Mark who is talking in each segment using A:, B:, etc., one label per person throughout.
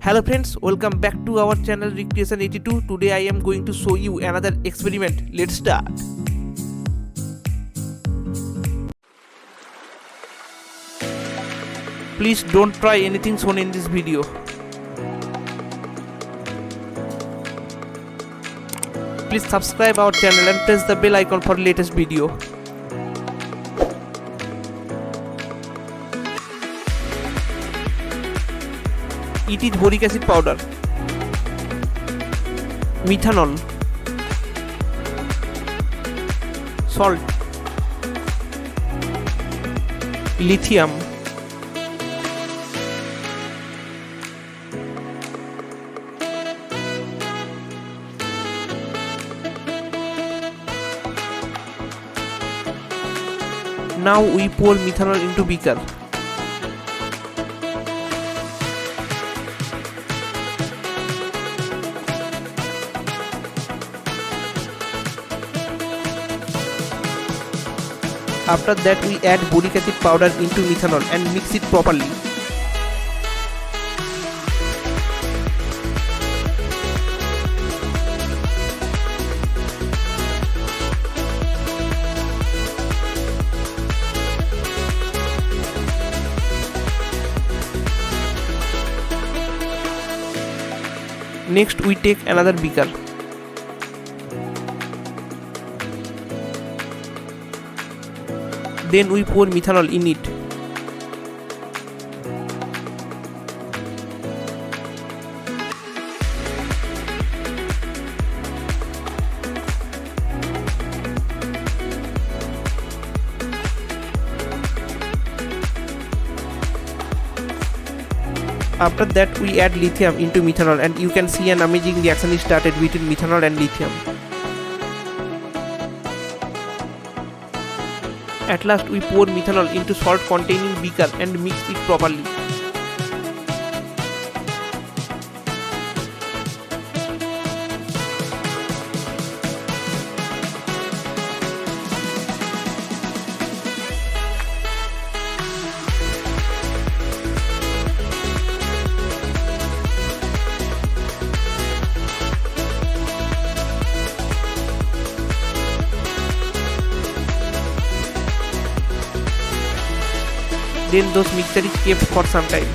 A: Hello friends, welcome back to our channel Recreation 82. Today I am going to show you another experiment. Let's start. Please don't try anything shown in this video. Please subscribe our channel and press the bell icon for latest video. It is boric acid powder, methanol, salt, lithium, now we pour methanol into beaker. After that we add boric acid powder into methanol and mix it properly. Next we take another beaker. Then we pour methanol in it. After that we add lithium into methanol and you can see an amazing reaction is started between methanol and lithium. At last we pour methanol into salt containing beaker and mix it properly. Then those mixture is kept for some time.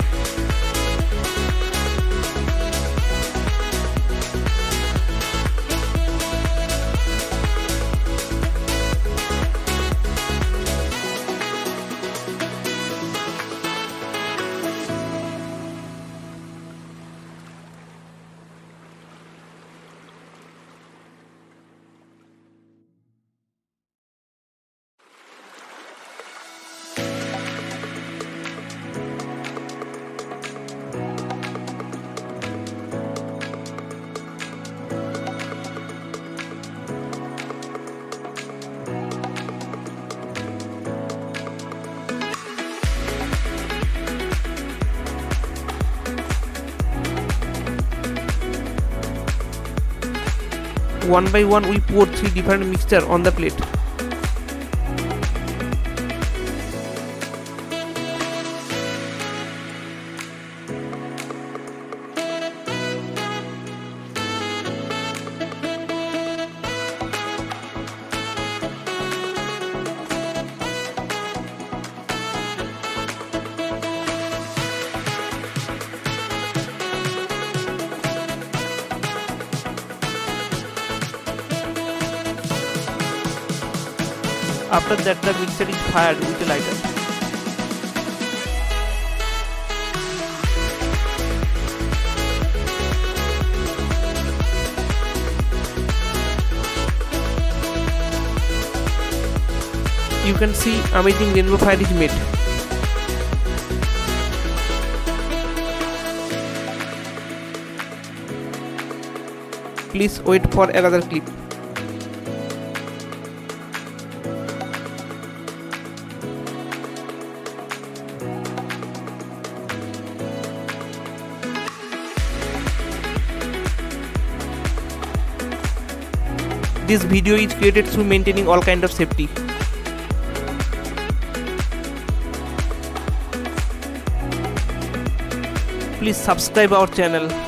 A: One by one we pour 3 different mixture on the plate. After that the mixture is fired with a lighter. You can see amazing rainbow fire is made. Please wait for another clip. This video is created through maintaining all kind of safety. please subscribe our channel.